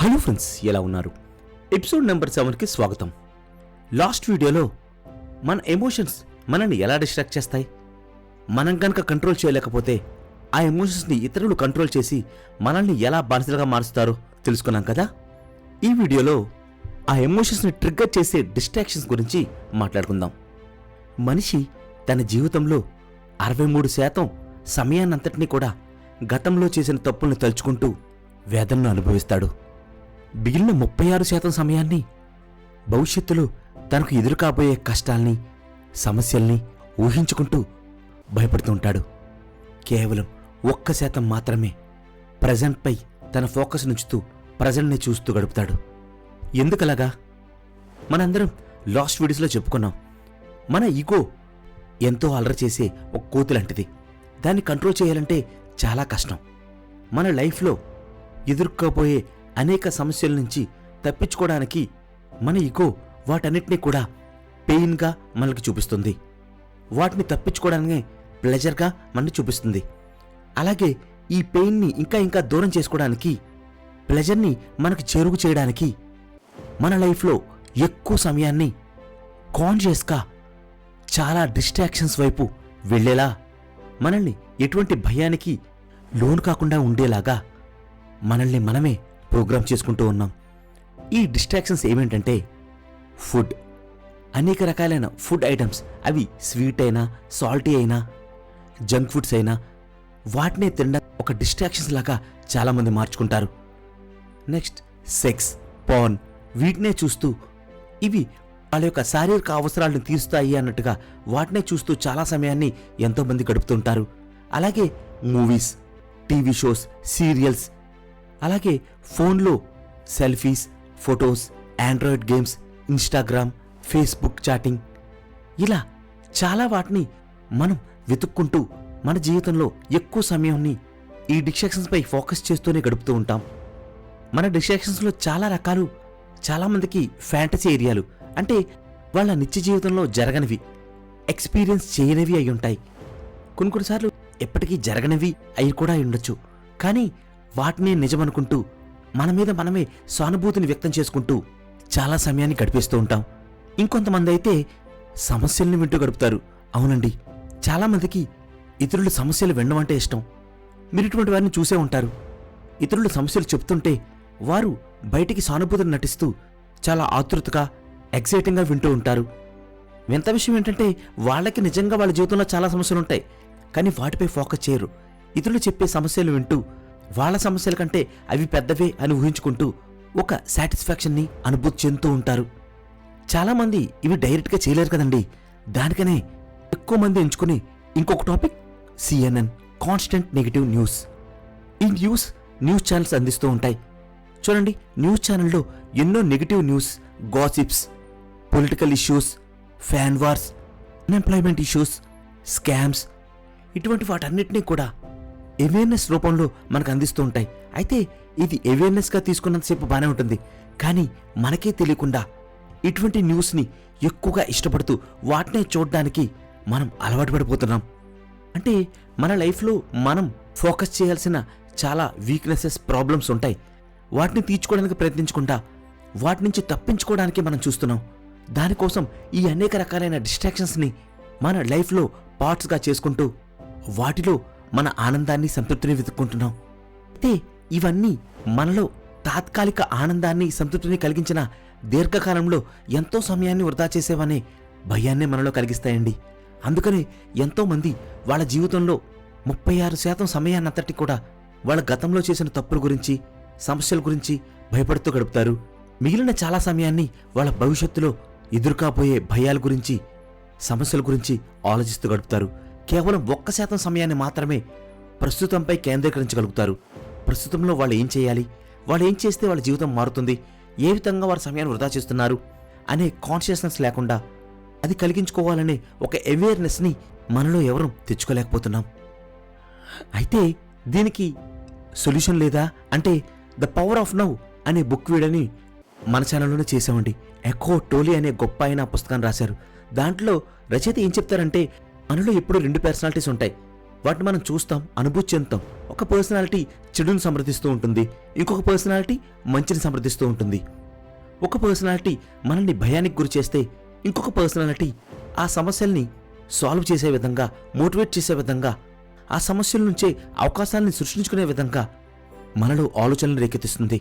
Hello friends, ఎలా ఉన్నారు? Episode number 7కి స్వాగతం. లాస్ట్ వీడియోలో మన ఎమోషన్స్ మనల్ని ఎలా డిస్ట్రాక్ట్ చేస్తాయి, మనం కనుక కంట్రోల్ చేయలేకపోతే ఆ ఎమోషన్స్ని ఇతరులు కంట్రోల్ చేసి మనల్ని ఎలా బానిసలుగా మారుస్తారో తెలుసుకున్నాం కదా. ఈ వీడియోలో ఆ ఎమోషన్స్ని ట్రిగ్గర్ చేసే డిస్ట్రాక్షన్స్ గురించి మాట్లాడుకుందాం. మనిషి తన జీవితంలో 63% సమయాన్నంతటినీ కూడా గతంలో చేసిన తప్పుల్ని తలుచుకుంటూ వేదనను అనుభవిస్తాడు. మిగిలిన 36% సమయాన్ని భవిష్యత్తులో తనకు ఎదురు కాబోయే కష్టాల్ని, సమస్యల్ని ఊహించుకుంటూ భయపడుతుంటాడు. కేవలం 1% మాత్రమే ప్రజెంట్పై తన ఫోకస్ ఉంచుతూ ప్రజల్ని చూస్తూ గడుపుతాడు. ఎందుకలాగా? మనందరం లాస్ట్ వీడియోస్లో చెప్పుకున్నాం. మన ఈగో ఎంతో అలర చేసే ఒక కోతులాంటిది. దాన్ని కంట్రోల్ చేయాలంటే చాలా కష్టం. మన లైఫ్లో ఎదుర్కోబోయే అనేక సమస్యల నుంచి తప్పించుకోవడానికి మన ఈగో వాటన్నిటినీ కూడా పెయిన్గా మనకి చూపిస్తుంది. వాటిని తప్పించుకోవడానికి ప్లెజర్గా మనకి చూపిస్తుంది. అలాగే ఈ పెయిన్ని ఇంకా దూరం చేసుకోవడానికి, ప్లెజర్ని మనకు చేరుగు చేయడానికి మన లైఫ్లో ఎక్కువ సమయాన్ని కాన్షియస్గా చాలా డిస్ట్రాక్షన్స్ వైపు వెళ్ళేలా, మనల్ని ఎటువంటి భయానికి లోను కాకుండా ఉండేలాగా మనల్ని మనమే ప్రోగ్రామ్ చేసుకుంటూ ఉన్నాం. ఈ డిస్ట్రాక్షన్స్ ఏమేంటంటే ఫుడ్, అనేక రకాలైన ఫుడ్ ఐటమ్స్, అవి స్వీట్ అయినా, సాల్టీ అయినా, జంక్ ఫుడ్స్ అయినా, వాటినే తినడం ఒక డిస్ట్రాక్షన్స్ లాగా చాలామంది మార్చుకుంటారు. నెక్స్ట్ సెక్స్, పార్న్, వీటినే చూస్తూ ఇవి వాళ్ళ యొక్క శారీరక అవసరాలను తీరుస్తాయి అన్నట్టుగా వాటినే చూస్తూ చాలా సమయాన్ని ఎంతోమంది గడుపుతుంటారు. అలాగే మూవీస్, టీవీ షోస్, సీరియల్స్, అలాగే ఫోన్లో selfies, photos, Android games, Instagram, Facebook chatting, ఇలా చాలా వాటిని మనం వెతుక్కుంటూ మన జీవితంలో ఎక్కువ సమయాన్ని ఈ డిస్ట్రాక్షన్స్పై ఫోకస్ చేస్తూనే గడుపుతూ ఉంటాం. మన డిస్ట్రాక్షన్స్లో చాలా రకాలు, చాలామందికి ఫ్యాంటసీ ఏరియాలు, అంటే వాళ్ళ నిత్య జీవితంలో జరగనివి, ఎక్స్పీరియన్స్ చేయనివి అయి ఉంటాయి. కొన్నిసార్లు ఎప్పటికీ జరగనివి అయి కూడా ఉండొచ్చు. కానీ వాటినే నిజమనుకుంటూ మన మీద మనమే సానుభూతిని వ్యక్తం చేసుకుంటూ చాలా సమయాన్ని గడిపేస్తూ ఉంటాం. ఇంకొంతమంది అయితే సమస్యల్ని వింటూ గడుపుతారు. అవునండి, చాలామందికి ఇతరుల సమస్యలు వినడం అంటే ఇష్టం. మీరు ఇటువంటి వారిని చూసే ఉంటారు. ఇతరుల సమస్యలు చెప్తుంటే వారు బయటికి సానుభూతిని నటిస్తూ చాలా ఆతృతగా, ఎక్సైటింగ్గా వింటూ ఉంటారు. వింత విషయం ఏంటంటే వాళ్ళకి నిజంగా వాళ్ళ జీవితంలో చాలా సమస్యలు ఉంటాయి, కానీ వాటిపై ఫోకస్ చేయరు. ఇతరులు చెప్పే సమస్యలు వింటూ వాళ్ళ సమస్యల కంటే అవి పెద్దవే అని ఊహించుకుంటూ ఒక సాటిస్ఫాక్షన్ని అనుభూతి చెందుతూ ఉంటారు. చాలామంది ఇవి డైరెక్ట్గా చేయలేరు కదండి. దానికనే ఎక్కువ మంది ఎంచుకుని ఇంకొక topic CNN, constant negative news. ఈ న్యూస్ ఛానల్స్ అందిస్తూ ఉంటాయి. చూడండి, న్యూస్ ఛానల్లో ఎన్నో negative news, gossips, political issues, fan wars, unemployment issues, scams, ఇటువంటి వాటన్నిటినీ కూడా అవేర్నెస్ రూపంలో మనకు అందిస్తూ ఉంటాయి. అయితే ఇది అవేర్నెస్గా తీసుకున్నంతసేపు బాగానే ఉంటుంది, కానీ మనకే తెలియకుండా ఇటువంటి న్యూస్ని ఎక్కువగా ఇష్టపడుతూ వాటినే చూడడానికి మనం అలవాటు పడిపోతున్నాం. అంటే మన లైఫ్లో మనం ఫోకస్ చేయాల్సిన చాలా వీక్నెసెస్, ప్రాబ్లమ్స్ ఉంటాయి. వాటిని తీర్చుకోవడానికి ప్రయత్నించకుండా వాటి నుంచి తప్పించుకోవడానికి మనం చూస్తున్నాం. దానికోసం ఈ అనేక రకాలైన డిస్ట్రాక్షన్స్ని మన లైఫ్లో పార్ట్స్గా చేసుకుంటూ వాటిలో మన ఆనందాన్ని, సంతృప్తిని వెతుక్కుంటున్నాం. అయితే ఇవన్నీ మనలో తాత్కాలిక ఆనందాన్ని, సంతృప్తిని కలిగించిన దీర్ఘకాలంలో ఎంతో సమయాన్ని వృధా చేసేవనే భయాన్నే మనలో కలిగిస్తాయండి. అందుకని ఎంతోమంది వాళ్ళ జీవితంలో 36% సమయాన్నంతటి కూడా వాళ్ళ గతంలో చేసిన తప్పుల గురించి, సమస్యల గురించి భయపడుతూ గడుపుతారు. మిగిలిన చాలా సమయాన్ని వాళ్ళ భవిష్యత్తులో ఎదురుకాబోయే భయాల గురించి, సమస్యల గురించి ఆలోచిస్తూ గడుపుతారు. కేవలం 1% సమయాన్ని మాత్రమే ప్రస్తుతంపై కేంద్రీకరించగలుగుతారు. ప్రస్తుతంలో వాళ్ళు ఏం చేయాలి, వాళ్ళు ఏం చేస్తే వాళ్ళ జీవితం మారుతుంది, ఏ విధంగా వారి సమయాన్ని వృధా చేస్తున్నారు అనే కాన్షియస్నెస్ లేకుండా అది కలిగించుకోవాలనే ఒక అవేర్నెస్ని మనలో ఎవరూ తెచ్చుకోలేకపోతున్నాం. అయితే దీనికి సొల్యూషన్ లేదా అంటే ద పవర్ ఆఫ్ నౌ అనే బుక్ వీడని మన ఛానల్లోనే చేసామండి. ఎకోర్ట్ టోలీ అనే గొప్ప ఆయన పుస్తకాన్ని రాశారు. దాంట్లో రచయిత ఏం చెప్తారంటే మనలో ఎప్పుడు 2 పర్సనాలిటీస్ ఉంటాయి. వాటిని మనం చూస్తాం, అనుభూతి చెందుతాం. ఒక పర్సనాలిటీ చెడుని సమర్థిస్తూ ఉంటుంది, ఇంకొక పర్సనాలిటీ మంచిని సమర్థిస్తూ ఉంటుంది. ఒక పర్సనాలిటీ మనల్ని భయానికి గురి చేస్తే ఇంకొక పర్సనాలిటీ ఆ సమస్యల్ని సాల్వ్ చేసే విధంగా, మోటివేట్ చేసే విధంగా, ఆ సమస్యల నుంచే అవకాశాలను సృష్టించుకునే విధంగా మనలో ఆలోచనలు రేకెత్తిస్తుంది.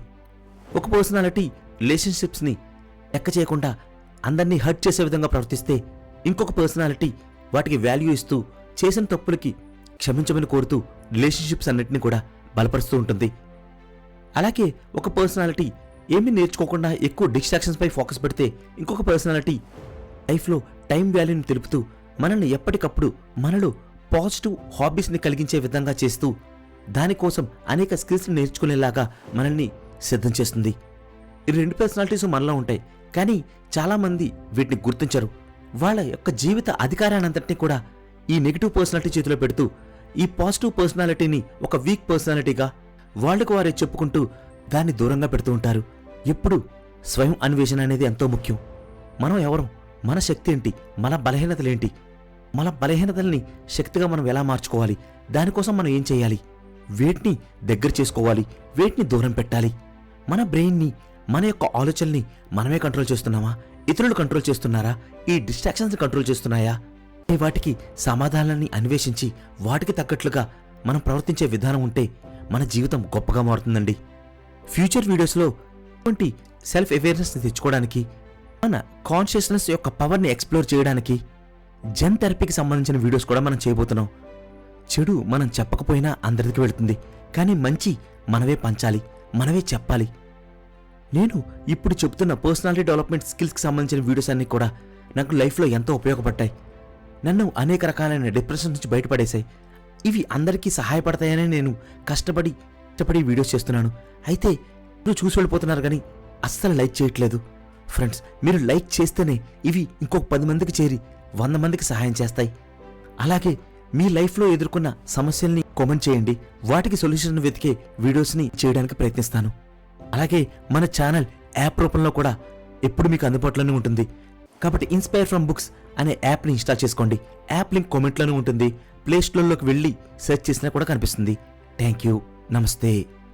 ఒక పర్సనాలిటీ రిలేషన్షిప్స్ని లెక్క చేయకుండా అందరినీ హర్ట్ చేసే విధంగా ప్రవర్తిస్తే ఇంకొక పర్సనాలిటీ వాటికి వాల్యూ ఇస్తూ చేసిన తప్పులకి క్షమించమని కోరుతూ రిలేషన్షిప్స్ అన్నిటిని కూడా బలపరుస్తూ ఉంటుంది. అలాగే ఒక పర్సనాలిటీ ఏమీ నేర్చుకోకుండా ఎక్కువ డిస్ట్రాక్షన్స్పై ఫోకస్ పెడితే ఇంకొక పర్సనాలిటీ లైఫ్లో టైం వాల్యూని తెలుపుతూ మనల్ని ఎప్పటికప్పుడు మనలో పాజిటివ్ హాబీస్ని కలిగించే విధంగా చేస్తూ దానికోసం అనేక స్కిల్స్ని నేర్చుకునేలాగా మనల్ని సిద్ధం చేస్తుంది. ఈ రెండు పర్సనాలిటీస్ మనలో ఉంటాయి, కానీ చాలామంది వీటిని గుర్తించరు. వాళ్ళ యొక్క జీవిత అధికారాన్నంతటినీ కూడా ఈ నెగిటివ్ పర్సనాలిటీ చేతిలో పెడుతూ ఈ పాజిటివ్ పర్సనాలిటీని ఒక వీక్ పర్సనాలిటీగా వాళ్ళకు వారే చెప్పుకుంటూ దాన్ని దూరంగా పెడుతూ ఉంటారు. ఎప్పుడు స్వయం అన్వేషణ అనేది ఎంతో ముఖ్యం. మనం ఎవరం, మన శక్తి ఏంటి, మన బలహీనతలేంటి, మన బలహీనతల్ని శక్తిగా మనం ఎలా మార్చుకోవాలి, దానికోసం మనం ఏం చేయాలి, వేటిని దగ్గర చేసుకోవాలి, వేటిని దూరం పెట్టాలి. మన బ్రెయిన్ని, మన యొక్క ఆలోచనల్ని మనమే కంట్రోల్ చేస్తున్నామా, ఇతరులు కంట్రోల్ చేస్తున్నారా, ఈ డిస్ట్రాక్షన్స్ కంట్రోల్ చేస్తున్నాయా, వాటికి సమాధానాన్ని అన్వేషించి వాటికి తగ్గట్లుగా మనం ప్రవర్తించే విధానం ఉంటే మన జీవితం గొప్పగా మారుతుందండి. ఫ్యూచర్ వీడియోస్లో ఇటువంటి సెల్ఫ్ అవేర్నెస్ని తెచ్చుకోవడానికి, మన కాన్షియస్నెస్ యొక్క పవర్ని ఎక్స్ప్లోర్ చేయడానికి జెన్ థెరపీకి సంబంధించిన వీడియోస్ కూడా మనం చేయబోతున్నాం. చెడు మనం చెప్పకపోయినా అందరికి వెళుతుంది, కానీ మంచి మనమే పంచాలి, మనమే చెప్పాలి. నేను ఇప్పుడు చెప్తున్న పర్సనాలిటీ డెవలప్మెంట్ స్కిల్స్కి సంబంధించిన వీడియోస్ అన్నీ కూడా నాకు లైఫ్లో ఎంతో ఉపయోగపడ్డాయి. నన్ను అనేక రకాలైన డిప్రెషన్ నుంచి బయటపడేశాయి. ఇవి అందరికీ సహాయపడతాయని నేను కష్టపడి వీడియోస్ చేస్తున్నాను. అయితే మీరు చూసి వెళ్ళిపోతున్నారు కానీ అస్సలు లైక్ చేయట్లేదు. ఫ్రెండ్స్, మీరు లైక్ చేస్తేనే ఇవి ఇంకొక 10 మందికి చేరి 100 మందికి సహాయం చేస్తాయి. అలాగే మీ లైఫ్లో ఎదుర్కొన్న సమస్యల్ని కామెంట్ చేయండి, వాటికి సొల్యూషన్ వెతికే వీడియోస్ని చేయడానికి ప్రయత్నిస్తాను. అలాగే మన ఛానల్ యాప్ రూపంలో కూడా ఎప్పుడు మీకు అందుబాటులోనే ఉంటుంది. కాబట్టి ఇన్స్పైర్ ఫ్రమ్ బుక్స్ అనే యాప్ని ఇన్స్టాల్ చేసుకోండి. యాప్ లింక్ కామెంట్లోనే ఉంటుంది. ప్లే స్టోర్లోకి వెళ్ళి సెర్చ్ చేసినా కూడా కనిపిస్తుంది. Thank you. నమస్తే.